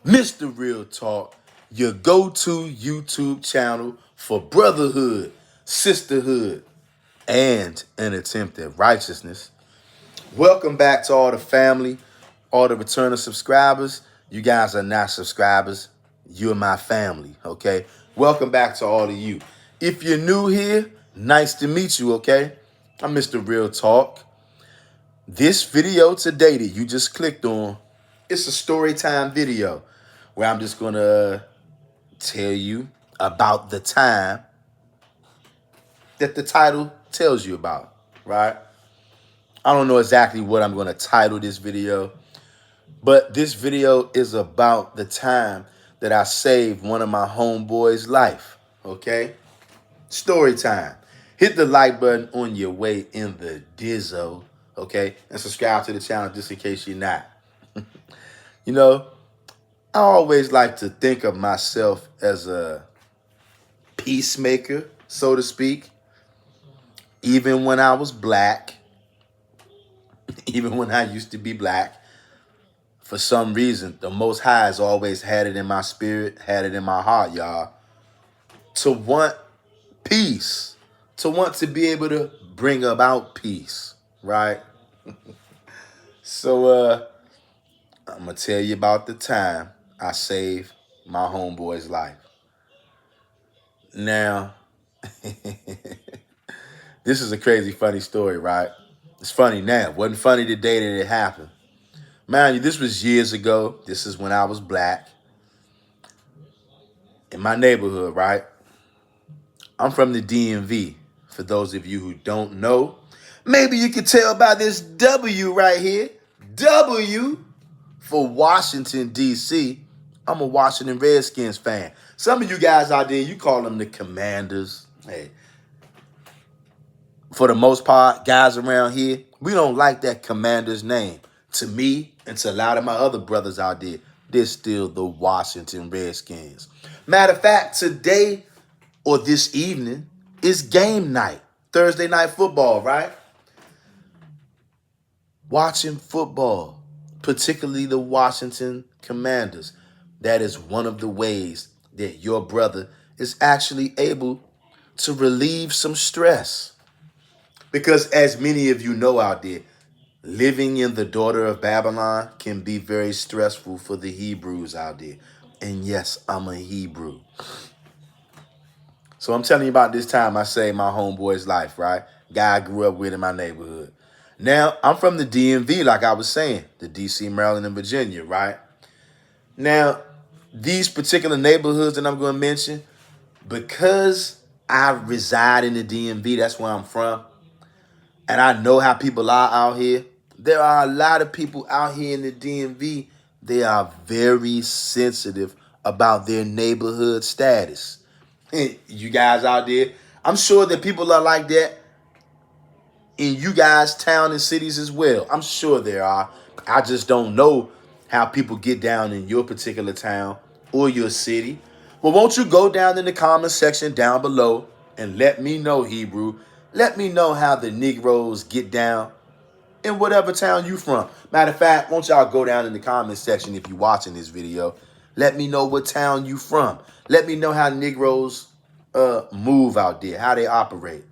Mr. Real Talk, your go-to YouTube channel for brotherhood, sisterhood, and an attempt at righteousness. Welcome back to all the family, all the returning subscribers. You guys are not subscribers. You're my family, okay? Welcome back to all of you. If you're new here, nice to meet you, okay? I'm Mr. Real Talk. This video today that you just clicked on, it's a story time video where I'm just going to tell you about the time that the title tells you about, right? I don't know exactly what I'm going to title this video, but this video is about the time that I saved one of my homeboys' life, okay? Story time. Hit the like button on your way in the dizzo, okay? And subscribe to the channel just in case you're not. You know, I always like to think of myself as a peacemaker, so to speak. Even when I was black, even when I used to be black, for some reason, the Most High has always had it in my spirit, had it in my heart, y'all, to want peace, to want to be able to bring about peace, right? So I'm going to tell you about the time I saved my homeboy's life. Now, this is a crazy, funny story, right? It's funny now. It wasn't funny the day that it happened. Mind you, this was years ago. This is when I was black. In my neighborhood, right? I'm from the DMV. For those of you who don't know, maybe you can tell by this W right here. W for Washington, D.C. I'm a Washington Redskins fan. Some of you guys out there, you call them the Commanders. Hey, for the most part, guys around here, we don't like that Commander's name. To me and to a lot of my other brothers out there, they're still the Washington Redskins. Matter of fact, today or this evening is game night. Thursday night football, right? Watching football, particularly the Washington Commanders. That is one of the ways that your brother is actually able to relieve some stress. Because as many of you know out there, living in the daughter of Babylon can be very stressful for the Hebrews out there. And yes, I'm a Hebrew. So I'm telling you about this time I saved my homeboy's life, right? Guy I grew up with in my neighborhood. Now, I'm from the DMV, like I was saying, the DC, Maryland, and Virginia, right? Now, these particular neighborhoods that I'm going to mention, because I reside in the DMV, that's where I'm from, and I know how people are out here. There are a lot of people out here in the DMV. They are very sensitive about their neighborhood status. You guys out there, I'm sure that people are like that in you guys' town and cities as well. I'm sure there are. I just don't know how people get down in your particular town or your city. Well, won't you go down in the comment section down below and let me know, Hebrew. Let me know how the Negroes get down in whatever town you from. Matter of fact, won't y'all go down in the comment section if you're watching this video. Let me know what town you from. Let me know how Negroes move out there, how they operate.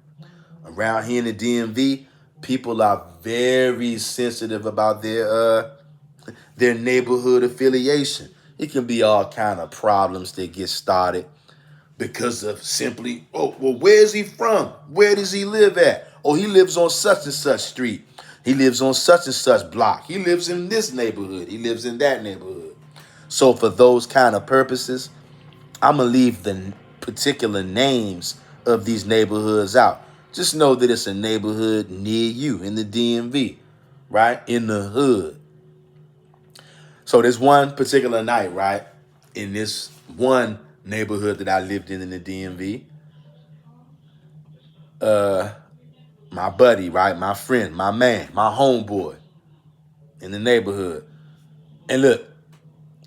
Around here in the DMV, people are very sensitive about their neighborhood affiliation. It can be all kind of problems that get started because of simply, oh, well, where's he from? Where does he live at? Oh, he lives on such and such street. He lives on such and such block. He lives in this neighborhood. He lives in that neighborhood. So for those kind of purposes, I'm going to leave the particular names of these neighborhoods out. Just know that it's a neighborhood near you in the DMV, right? In the hood. So there's one particular night, right? In this one neighborhood that I lived in the DMV. My buddy, right? My friend, my man, my homeboy in the neighborhood. And look,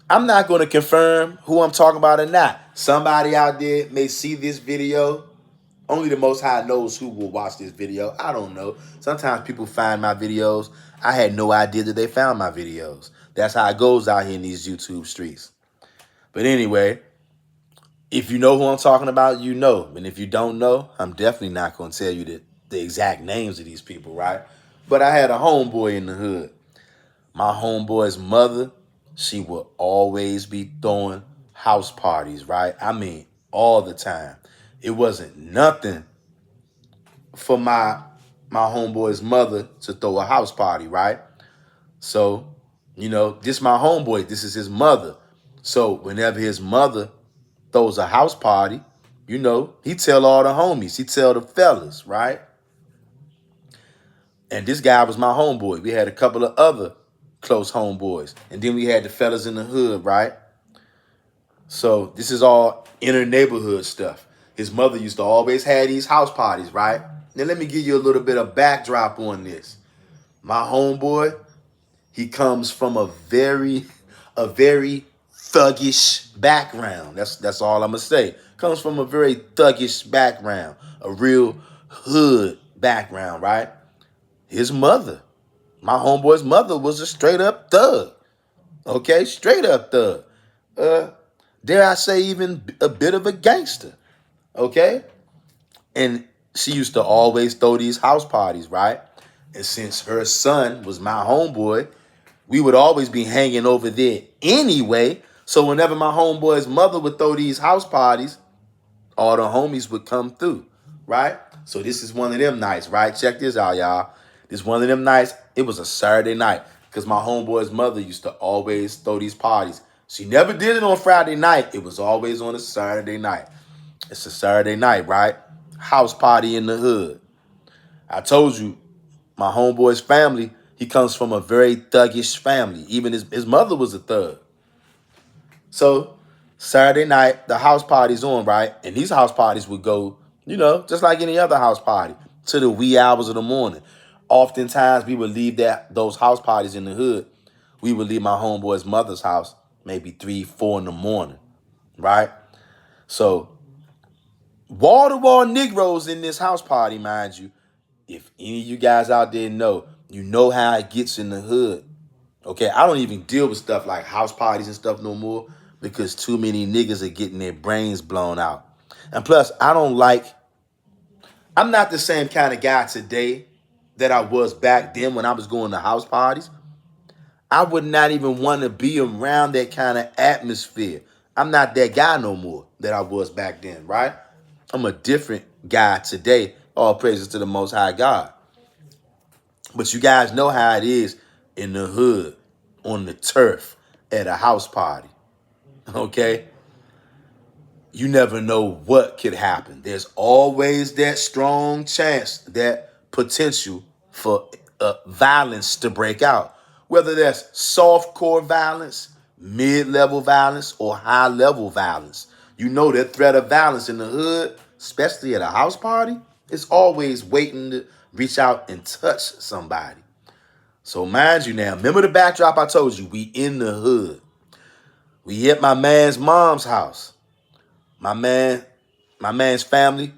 I'm not going to confirm who I'm talking about or not. Somebody out there may see this video. Only the Most High knows who will watch this video. I don't know. Sometimes people find my videos. I had no idea that they found my videos. That's how it goes out here in these YouTube streets. But anyway, if you know who I'm talking about, you know. And if you don't know, I'm definitely not going to tell you the exact names of these people, right? But I had a homeboy in the hood. My homeboy's mother, she would always be throwing house parties, right? I mean, all the time. It wasn't nothing for my homeboy's mother to throw a house party, right? So, this my homeboy. This is his mother. So whenever his mother throws a house party, he tell all the homies, he tell the fellas, right? And this guy was my homeboy. We had a couple of other close homeboys. And then we had the fellas in the hood, right? So this is all inner neighborhood stuff. His mother used to always have these house parties, right? Now let me give you a little bit of backdrop on this. My homeboy, he comes from a very thuggish background. That's all I'm gonna say. Comes from a very thuggish background, a real hood background, right? His mother, my homeboy's mother, was a straight up thug. Okay, straight up thug. Uh, dare I say, even a bit of a gangster. Okay, and she used to always throw these house parties, right? And since her son was my homeboy, we would always be hanging over there anyway. So whenever my homeboy's mother would throw these house parties, all the homies would come through, right? So this is one of them nights, right? Check this out, y'all. This one of them nights, it was a Saturday night because my homeboy's mother used to always throw these parties. She never did it on Friday night. It was always on a Saturday night. It's a Saturday night, right? House party in the hood. I told you, my homeboy's family, he comes from a very thuggish family. Even his mother was a thug. So Saturday night, the house party's on, right? And these house parties would go, just like any other house party, to the wee hours of the morning. Oftentimes, we would leave those house parties in the hood. We would leave my homeboy's mother's house maybe 3, 4 in the morning, right? So wall-to-wall Negroes in this house party, mind you. If any of you guys out there know, you know how it gets in the hood. Okay, I don't even deal with stuff like house parties and stuff no more because too many niggas are getting their brains blown out. And plus, I'm not the same kind of guy today that I was back then when I was going to house parties. I would not even want to be around that kind of atmosphere. I'm not that guy no more that I was back then, right? I'm a different guy today. All praises to the Most High God. But you guys know how it is in the hood, on the turf, at a house party. Okay? You never know what could happen. There's always that strong chance, that potential for violence to break out. Whether that's soft-core violence, mid-level violence, or high-level violence. You know that threat of violence in the hood, especially at a house party, is always waiting to reach out and touch somebody. So mind you now, remember the backdrop I told you, we in the hood. We at my man's mom's house. My man's family,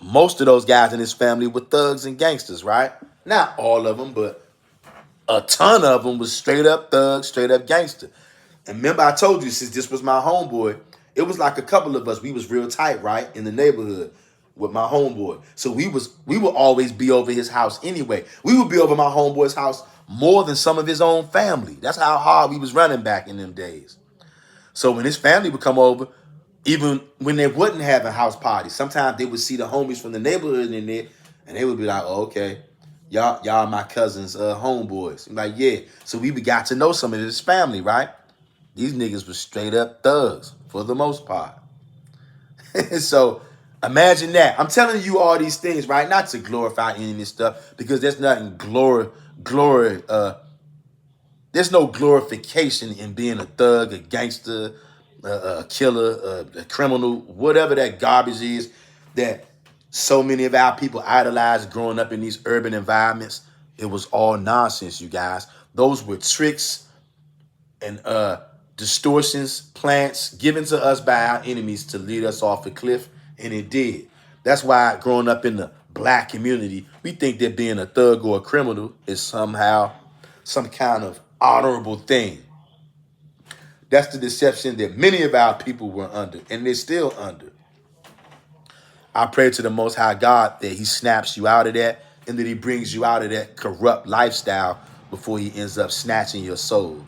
most of those guys in his family were thugs and gangsters, right? Not all of them, but a ton of them was straight up thugs, straight up gangster. And remember I told you, since this was my homeboy, it was like a couple of us, we was real tight, right? In the neighborhood with my homeboy. So we would always be over his house anyway. We would be over my homeboy's house more than some of his own family. That's how hard we was running back in them days. So when his family would come over, even when they wouldn't have a house party, sometimes they would see the homies from the neighborhood in there, and they would be like, "Oh, okay, y'all my cousins, homeboys." I'm like, yeah. So we got to know some of his family, right? These niggas were straight up thugs for the most part. So imagine that. I'm telling you all these things, right? Not to glorify any of this stuff, because there's nothing glory. There's no glorification in being a thug, a gangster, a killer, a criminal, whatever that garbage is that so many of our people idolized growing up in these urban environments. It was all nonsense, you guys. Those were tricks and distortions, plants given to us by our enemies to lead us off the cliff, and it did. That's why growing up in the black community, we think that being a thug or a criminal is somehow some kind of honorable thing. That's the deception that many of our people were under, and they're still under. I pray to the Most High God that He snaps you out of that and that He brings you out of that corrupt lifestyle before He ends up snatching your soul.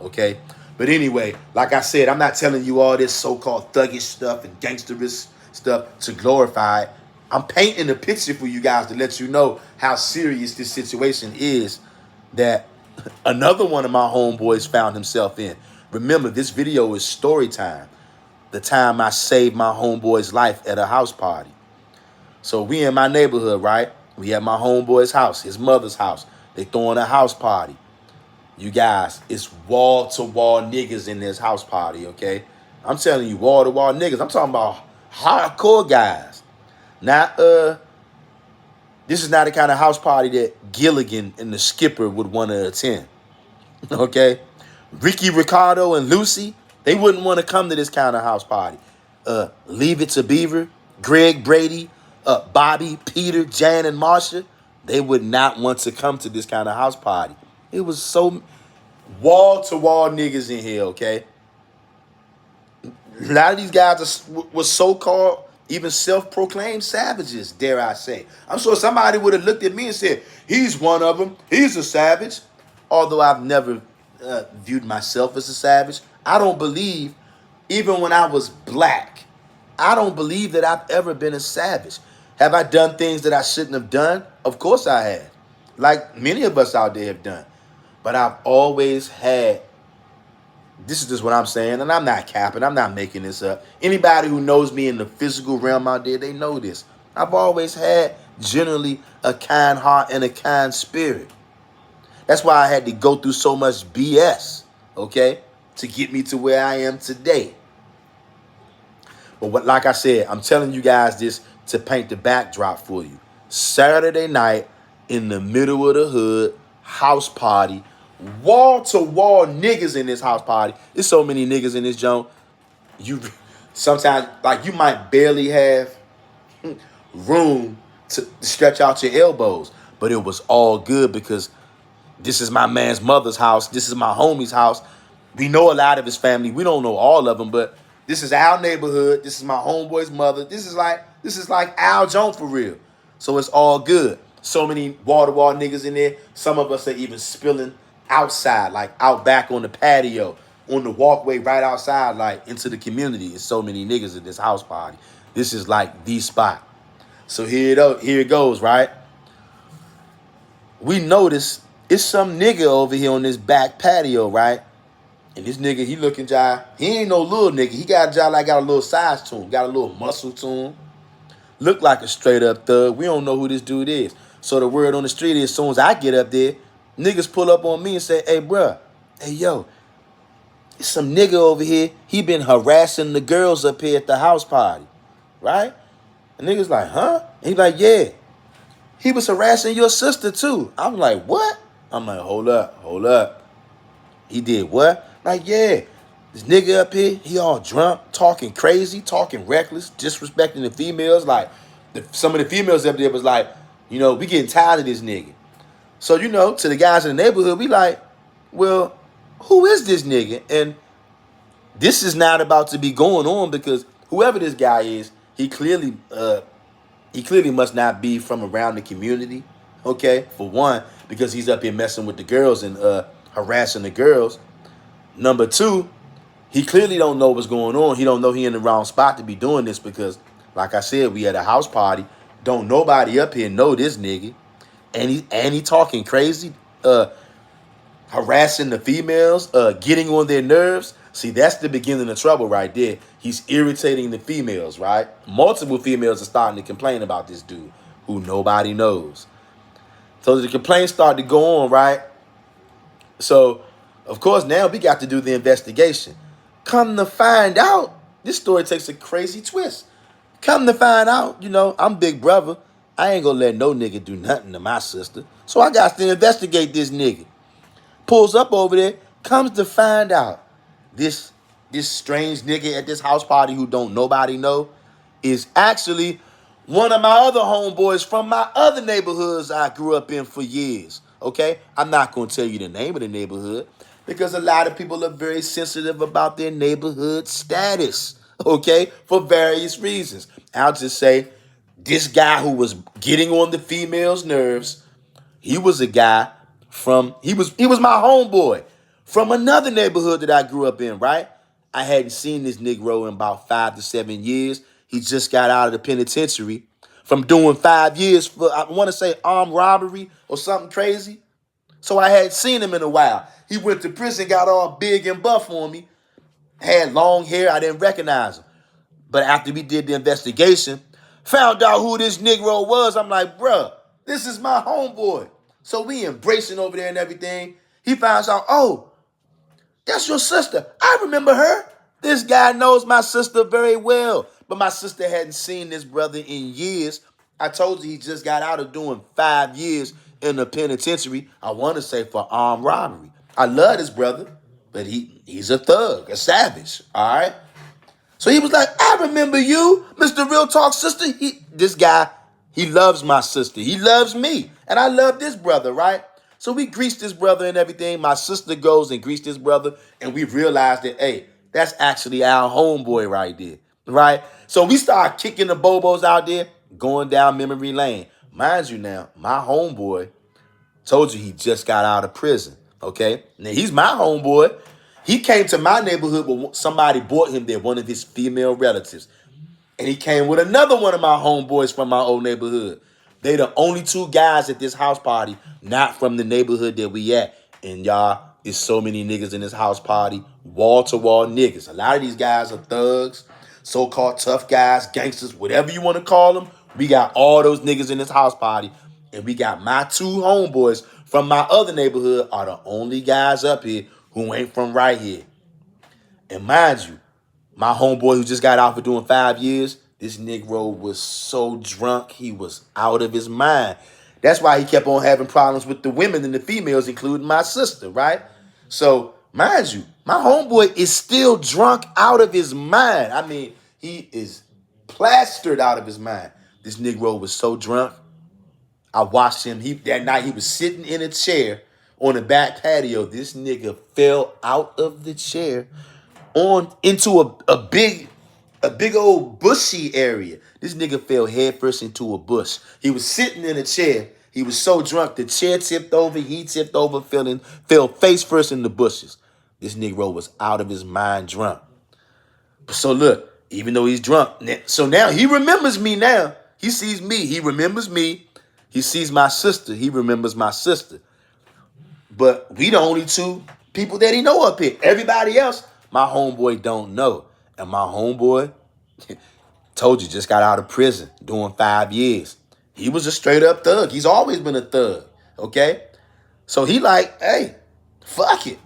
Okay? But anyway, like I said, I'm not telling you all this so-called thuggish stuff and gangsterist stuff to glorify it. I'm painting a picture for you guys to let you know how serious this situation is that another one of my homeboys found himself in. Remember, this video is story time. The time I saved my homeboy's life at a house party. So we in my neighborhood, right? We at my homeboy's house, his mother's house. They throwing a house party. You guys, it's wall-to-wall niggas in this house party, okay? I'm telling you, wall-to-wall niggas. I'm talking about hardcore guys. Not, this is not the kind of house party that Gilligan and the skipper would want to attend, okay? Ricky, Ricardo, and Lucy, they wouldn't want to come to this kind of house party. Leave It to Beaver, Greg Brady, Bobby, Peter, Jan, and Marsha, they would not want to come to this kind of house party. It was so wall-to-wall niggas in here, okay? A lot of these guys were so-called, even self-proclaimed savages, dare I say. I'm sure somebody would have looked at me and said, he's one of them. He's a savage. Although I've never viewed myself as a savage. I don't believe, even when I was black, I don't believe that I've ever been a savage. Have I done things that I shouldn't have done? Of course I have. Like many of us out there have done. But I've always had, this is just what I'm saying, and I'm not capping, I'm not making this up. Anybody who knows me in the physical realm out there, they know this. I've always had generally a kind heart and a kind spirit. That's why I had to go through so much BS, okay, to get me to where I am today. But what, like I said, I'm telling you guys this to paint the backdrop for you. Saturday night in the middle of the hood, house party, wall-to-wall niggas in this house party. There's so many niggas in this joint. You sometimes, like, you might barely have room to stretch out your elbows. But it was all good because this is my man's mother's house. This is my homie's house. We know a lot of his family. We don't know all of them, but this is our neighborhood. This is my homeboy's mother. This is like our joint for real. So it's all good. So many wall-to-wall niggas in there. Some of us are even spilling outside, like out back on the patio, on the walkway right outside, like into the community. There's so many niggas at this house party. This is like the spot. So here it goes, right? We notice it's some nigga over here on this back patio, right? And this nigga, he looking jai. He ain't no little nigga. He got a jai like got a little size to him, got a little muscle to him. Look like a straight up thug. We don't know who this dude is. So the word on the street is, as soon as I get up there, niggas pull up on me and say, hey, bruh, hey, yo, it's some nigga over here. He been harassing the girls up here at the house party, right? And niggas like, huh? And he like, yeah. He was harassing your sister too. I'm like, what? I'm like, hold up. He did what? Like, yeah. This nigga up here, he all drunk, talking crazy, talking reckless, disrespecting the females. Like, some of the females up there was like, you know, we getting tired of this nigga. So, you know, to the guys in the neighborhood, we like, well, who is this nigga? And this is not about to be going on because whoever this guy is, he clearly must not be from around the community, okay? For one, because he's up here messing with the girls and harassing the girls. Number two, he clearly don't know what's going on. He don't know he in the wrong spot to be doing this because, like I said, we at a house party. Don't nobody up here know this nigga. And he talking crazy, harassing the females, getting on their nerves. See, that's the beginning of trouble right there. He's irritating the females, right? Multiple females are starting to complain about this dude who nobody knows. So the complaints start to go on, right? So, of course, now we got to do the investigation. Come to find out, this story takes a crazy twist. Come to find out, you know, I'm big brother. I ain't gonna let no nigga do nothing to my sister. So I got to investigate this nigga. Pulls up over there, comes to find out this strange nigga at this house party who don't nobody know is actually one of my other homeboys from my other neighborhoods I grew up in for years. Okay? I'm not gonna tell you the name of the neighborhood. Because a lot of people are very sensitive about their neighborhood status, okay, for various reasons. I'll just say this guy who was getting on the female's nerves, he was a guy he was my homeboy from another neighborhood that I grew up in, right? I hadn't seen this Negro in about 5 to 7 years. He just got out of the penitentiary from doing 5 years for, I want to say, armed robbery or something crazy. So I hadn't seen him in a while. He went to prison, got all big and buff on me, had long hair. I didn't recognize him. But after we did the investigation, found out who this Negro was. I'm like, bruh, this is my homeboy. So we embracing over there and everything. He finds out, oh, that's your sister. I remember her. This guy knows my sister very well. But my sister hadn't seen this brother in years. I told you he just got out of doing 5 years in the penitentiary. I want to say for armed robbery. I love this brother, but he's a thug, a savage, all right? So he was like, I remember you, Mr. Real Talk Sister. This guy, he loves my sister. He loves me. And I love this brother, right? So we greased this brother and everything. My sister goes and greased this brother. And we realized that, hey, that's actually our homeboy right there, right? So we start kicking the bobos out there, going down memory lane. Mind you now, my homeboy told you he just got out of prison, okay? Now, he's my homeboy. He came to my neighborhood, but somebody bought him there, one of his female relatives. And he came with another one of my homeboys from my old neighborhood. They the only two guys at this house party, not from the neighborhood that we at. And y'all, there's so many niggas in this house party, wall-to-wall niggas. A lot of these guys are thugs, so-called tough guys, gangsters, whatever you want to call them. We got all those niggas in this house party. And we got my two homeboys from my other neighborhood are the only guys up here who ain't from right here. And mind you, my homeboy who just got out for doing 5 years, this Negro was so drunk, he was out of his mind. That's why he kept on having problems with the women and the females, including my sister, right? So, mind you, my homeboy is still drunk out of his mind. I mean, he is plastered out of his mind. This Negro was so drunk. I watched him. That night he was sitting in a chair on the back patio. This nigga fell out of the chair into a big old bushy area. This nigga fell headfirst into a bush. He was sitting in a chair. He was so drunk, the chair tipped over. He tipped over, fell face first in the bushes. This Negro was out of his mind drunk. So look, even though he's drunk, so now he remembers me now. He sees me. He remembers me. He sees my sister. He remembers my sister. But we the only two people that he know up here. Everybody else, my homeboy don't know. And my homeboy, told you, just got out of prison doing 5 years. He was a straight up thug. He's always been a thug, okay? So he like, hey, fuck it.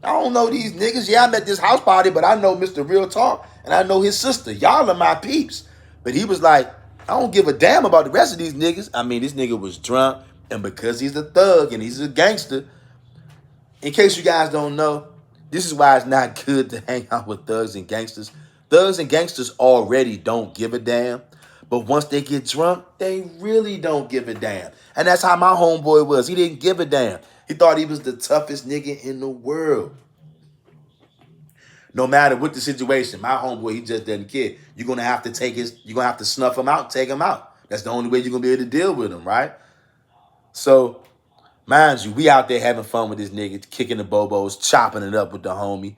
I don't know these niggas. Yeah, I'm at this house party, but I know Mr. Real Talk, and I know his sister. Y'all are my peeps. But he was like, I don't give a damn about the rest of these niggas. I mean, this nigga was drunk, and because he's a thug and he's a gangster, in case you guys don't know, this is why it's not good to hang out with thugs and gangsters. Thugs and gangsters already don't give a damn. But once they get drunk, they really don't give a damn. And that's how my homeboy was. He didn't give a damn. He thought he was the toughest nigga in the world. No matter what the situation, my homeboy, he just doesn't care. You're gonna have to snuff him out and take him out. That's the only way you're gonna be able to deal with him, right? So, mind you, we out there having fun with this nigga, kicking the bobos, chopping it up with the homie.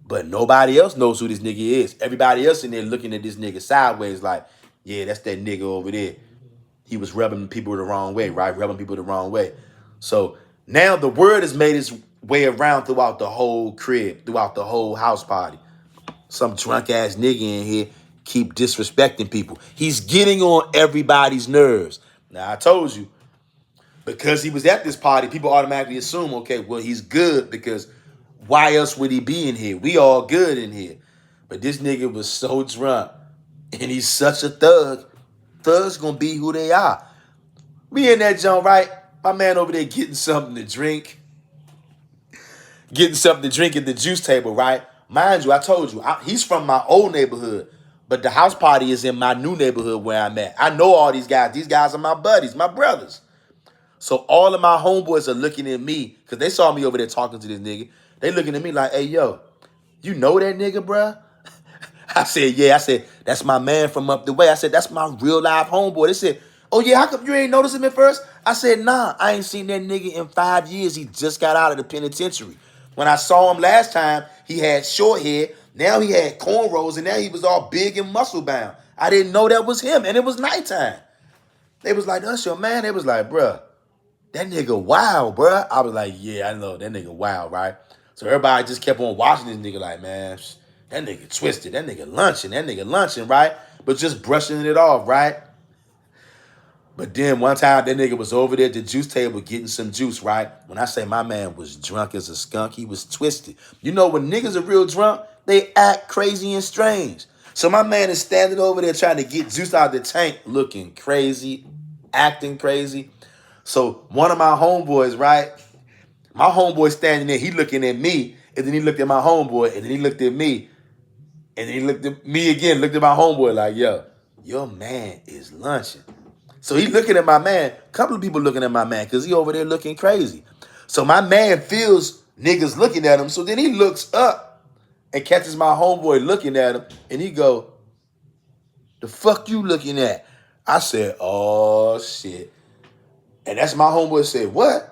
But nobody else knows who this nigga is. Everybody else in there looking at this nigga sideways like, yeah, that's that nigga over there. He was rubbing people the wrong way, right? Rubbing people the wrong way. So now the word has made its way around throughout the whole crib, throughout the whole house party. Some drunk ass nigga in here keep disrespecting people. He's getting on everybody's nerves. Now I told you, because he was at this party, people automatically assume, okay, well, he's good because why else would he be in here? We all good in here. But this nigga was so drunk and he's such a thug. Thugs gonna be who they are. We in that joint, right? My man over there getting something to drink. Getting something to drink at the juice table, right? Mind you, I told you, he's from my old neighborhood. But the house party is in my new neighborhood where I'm at. I know all these guys. These guys are my buddies, my brothers. So all of my homeboys are looking at me because they saw me over there talking to this nigga. They looking at me like, hey, yo, you know that nigga, bruh? I said, yeah. I said, that's my man from up the way. I said, that's my real live homeboy. They said, oh, yeah, how come you ain't noticed him at first? I said, nah, I ain't seen that nigga in 5 years. He just got out of the penitentiary. When I saw him last time, he had short hair. Now he had cornrows, and now he was all big and muscle bound. I didn't know that was him, and it was nighttime. They was like, that's your man. They was like, bruh, that nigga wild, bruh. I was like, yeah, I know, that nigga wild, right? So everybody just kept on watching this nigga like, man, that nigga twisted, that nigga lunching, right? But just brushing it off, right? But then one time that nigga was over there at the juice table getting some juice, right? When I say my man was drunk as a skunk, he was twisted. You know, when niggas are real drunk, they act crazy and strange. So my man is standing over there trying to get juice out of the tank, looking crazy, acting crazy. So one of my homeboys, right? My homeboy standing there, he looking at me, and then he looked at my homeboy, and then he looked at me, and then he looked at me again, looked at my homeboy like, yo, your man is lunching. So he looking at my man, a couple of people looking at my man, because he over there looking crazy. So my man feels niggas looking at him, so then he looks up and catches my homeboy looking at him, and he go, the fuck you looking at? I said, oh, shit. And that's my homeboy said, what?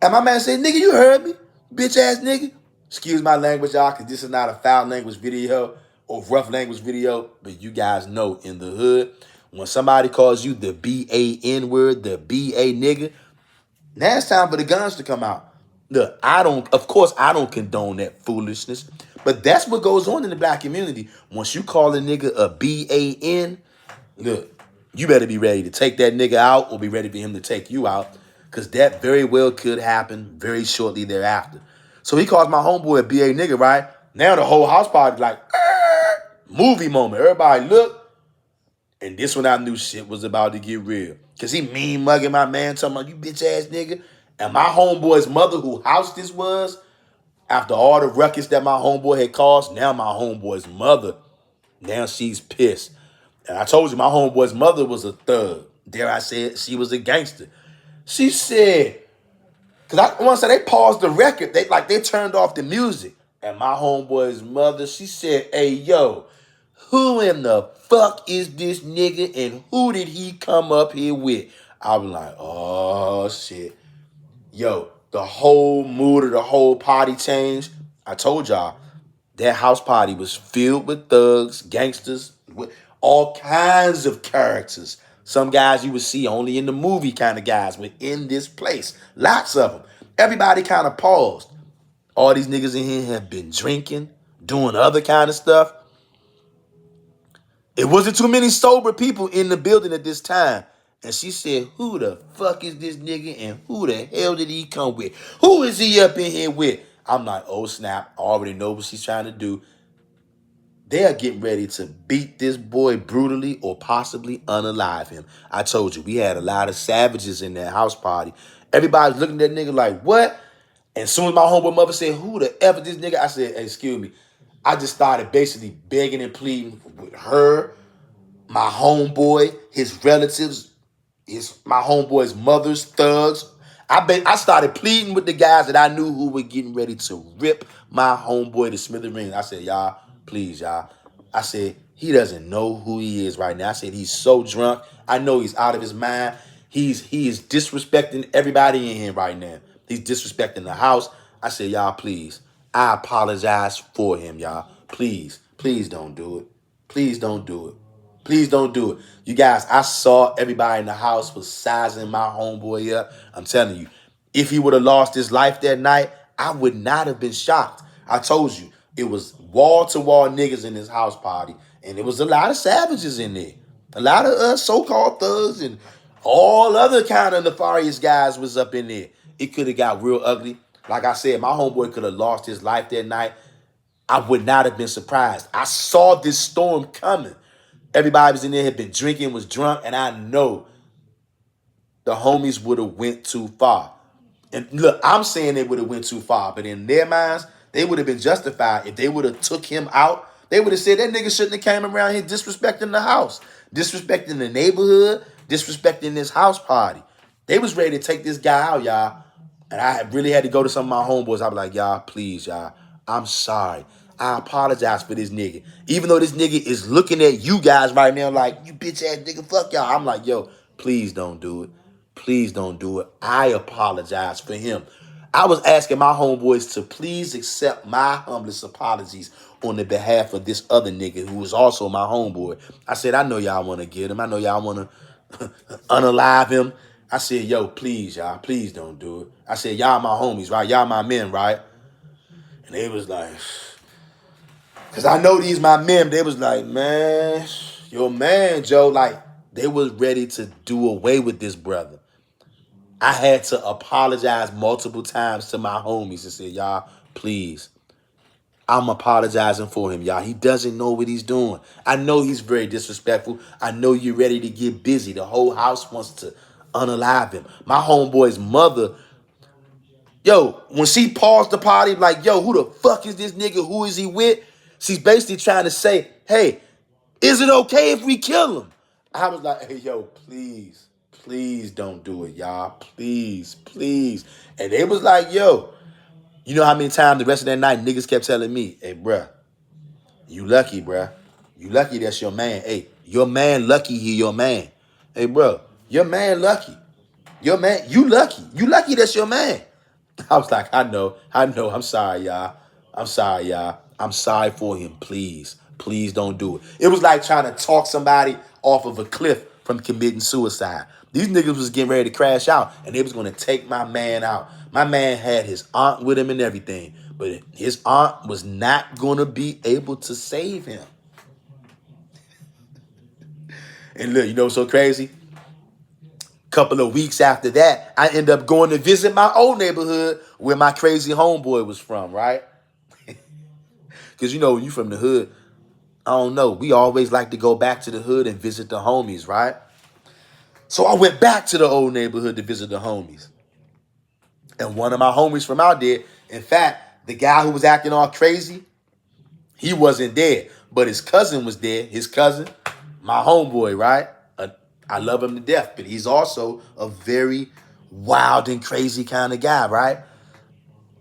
And my man said, nigga, you heard me, bitch ass nigga. Excuse my language, y'all, because this is not a foul language video or rough language video, but you guys know in the hood, when somebody calls you the B-A-N word, the B-A nigga, now it's time for the guns to come out. Look, of course, I don't condone that foolishness, but that's what goes on in the black community. Once you call a nigga a B-A-N, look, you better be ready to take that nigga out or be ready for him to take you out, because that very well could happen very shortly thereafter. So he calls my homeboy a B.A. nigga, right? Now the whole house party like, movie moment. Everybody look. And this one I knew shit was about to get real. Because he mean mugging my man, talking about, you bitch ass nigga. And my homeboy's mother, who house this was, after all the ruckus that my homeboy had caused, now my homeboy's mother, now she's pissed. And I told you my homeboy's mother was a thug. Dare I say it, she was a gangster. She said, because I want to say they paused the record. They turned off the music. And my homeboy's mother, she said, hey, yo, who in the fuck is this nigga and who did he come up here with? I was like, oh, shit. Yo, the whole mood of the whole party changed. I told y'all, that house party was filled with thugs, gangsters, with all kinds of characters. Some guys you would see only in the movie kind of guys were in this place. Lots of them. Everybody kind of paused. All these niggas in here have been drinking, doing other kind of stuff. It wasn't too many sober people in the building at this time. And she said, who the fuck is this nigga and who the hell did he come with? Who is he up in here with? I'm like, oh snap, I already know what she's trying to do. They are getting ready to beat this boy brutally or possibly unalive him. I told you, we had a lot of savages in that house party. Everybody's looking at that nigga like, what? And as soon as my homeboy mother said, who the F is this nigga? I said, hey, excuse me. I just started basically begging and pleading with her, my homeboy, his relatives, my homeboy's mother's thugs. I started pleading with the guys that I knew who were getting ready to rip my homeboy to smithereens. I said, y'all, please, y'all. I said, he doesn't know who he is right now. I said, he's so drunk. I know he's out of his mind. He is disrespecting everybody in here right now. He's disrespecting the house. I said, y'all, please. I apologize for him, y'all. Please, please don't do it. Please don't do it. Please don't do it. You guys, I saw everybody in the house was sizing my homeboy up. I'm telling you, if he would have lost his life that night, I would not have been shocked. I told you, it was wall-to-wall niggas in this house party, and there was a lot of savages in there. A lot of so-called thugs and all other kind of nefarious guys was up in there. It could have got real ugly. Like I said, my homeboy could have lost his life that night. I would not have been surprised. I saw this storm coming. Everybody was in there, had been drinking, was drunk, and I know the homies would have went too far. And look, I'm saying they would have went too far, but in their minds, they would have been justified. If they would have took him out, they would have said that nigga shouldn't have came around here disrespecting the house, disrespecting the neighborhood, disrespecting this house party. They was ready to take this guy out, y'all. And I really had to go to some of my homeboys. I was like, y'all, please, y'all. I'm sorry. I apologize for this nigga. Even though this nigga is looking at you guys right now like, you bitch ass nigga, fuck y'all. I'm like, yo, please don't do it. Please don't do it. I apologize for him. I was asking my homeboys to please accept my humblest apologies on the behalf of this other nigga who was also my homeboy. I said, I know y'all want to get him. I know y'all want to unalive him. I said, yo, please, y'all, please don't do it. I said, y'all my homies, right? Y'all my men, right? And they was like, because I know these my men, they was like, man, your man, Joe, like, they was ready to do away with this brother. I had to apologize multiple times to my homies and say, y'all, please, I'm apologizing for him, y'all. He doesn't know what he's doing. I know he's very disrespectful. I know you're ready to get busy. The whole house wants to unalive him. My homeboy's mother, yo, when she paused the party, like, yo, who the fuck is this nigga? Who is he with? She's basically trying to say, hey, is it okay if we kill him? I was like, hey, yo, please, please don't do it, y'all. Please, please. And they was like, yo, you know how many times the rest of that night niggas kept telling me, hey, bruh, you lucky, bruh. You lucky that's your man. Hey, your man lucky he your man. Hey, bro, your man lucky. Your man, you lucky. You lucky that's your man. I was like, I know. I'm sorry, y'all. I'm sorry, y'all. I'm sorry for him. Please, please don't do it. It was like trying to talk somebody off of a cliff from committing suicide. These niggas was getting ready to crash out, and they was going to take my man out. My man had his aunt with him and everything, but his aunt was not going to be able to save him. And look, you know what's so crazy? Couple of weeks after that, I end up going to visit my old neighborhood where my crazy homeboy was from, right? Because, you know, you from the hood, I don't know. We always like to go back to the hood and visit the homies, right? So I went back to the old neighborhood to visit the homies. And one of my homies from out there, in fact, the guy who was acting all crazy, he wasn't there. But his cousin was there. His cousin, my homeboy, right? I love him to death, but he's also a very wild and crazy kind of guy, right?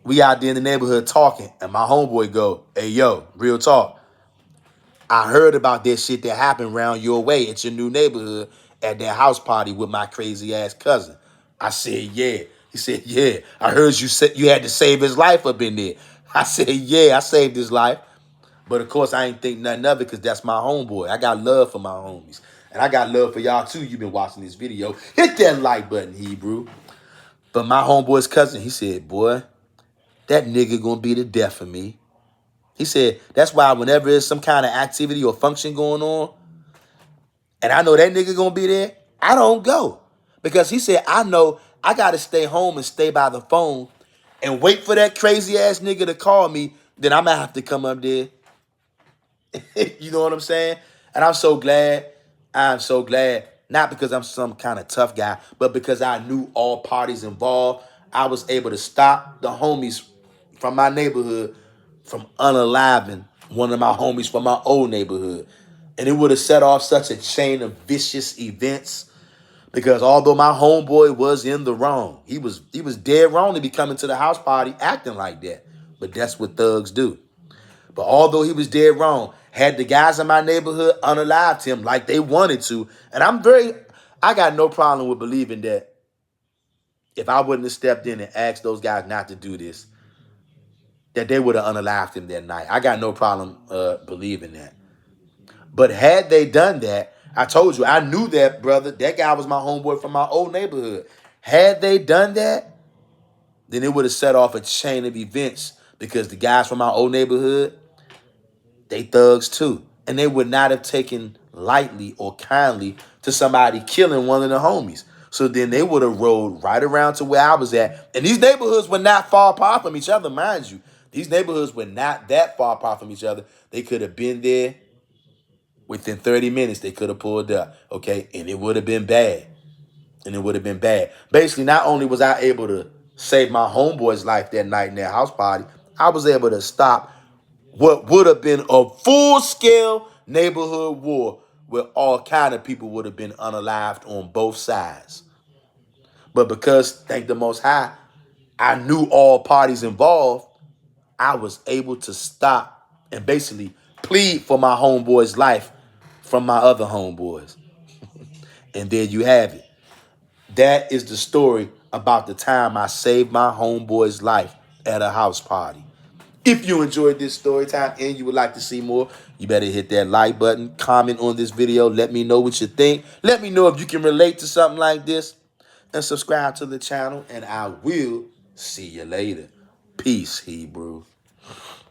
We out there in the neighborhood talking, and my homeboy go, hey, yo, real talk. I heard about that shit that happened around your way at your new neighborhood at that house party with my crazy ass cousin. I said, yeah. He said, yeah. I heard you said you had to save his life up in there. I said, yeah, I saved his life. But of course, I ain't think nothing of it because that's my homeboy. I got love for my homies. And I got love for y'all too. You've been watching this video. Hit that like button, Hebrew. But my homeboy's cousin, he said, boy, that nigga gonna be the death of me. He said, that's why whenever there's some kind of activity or function going on, and I know that nigga gonna be there, I don't go. Because he said, I know I gotta stay home and stay by the phone and wait for that crazy ass nigga to call me, then I'm gonna have to come up there. You know what I'm saying? And I'm so glad. I'm so glad. Not because I'm some kind of tough guy, but because I knew all parties involved. I was able to stop the homies from my neighborhood from unaliving one of my homies from my old neighborhood. And it would have set off such a chain of vicious events because although my homeboy was in the wrong, he was dead wrong to be coming to the house party acting like that. But that's what thugs do. But although he was dead wrong, had the guys in my neighborhood unalived him like they wanted to. And I got no problem with believing that if I wouldn't have stepped in and asked those guys not to do this, that they would have unalived him that night. I got no problem believing that. But had they done that, I told you, I knew that, brother. That guy was my homeboy from my old neighborhood. Had they done that, then it would have set off a chain of events because the guys from my old neighborhood, they thugs too. And they would not have taken lightly or kindly to somebody killing one of the homies. So then they would have rolled right around to where I was at. And these neighborhoods were not far apart from each other, mind you. These neighborhoods were not that far apart from each other. They could have been there within 30 minutes. They could have pulled up, okay? And it would have been bad. And it would have been bad. Basically, not only was I able to save my homeboy's life that night in that house party, I was able to stop what would have been a full-scale neighborhood war where all kind of people would have been unalived on both sides. But because, thank the Most High, I knew all parties involved, I was able to stop and basically plead for my homeboy's life from my other homeboys. And there you have it. That is the story about the time I saved my homeboy's life at a house party. If you enjoyed this story time and you would like to see more, you better hit that like button, comment on this video, let me know what you think. Let me know if you can relate to something like this, and subscribe to the channel, and I will see you later. Peace, Hebrew.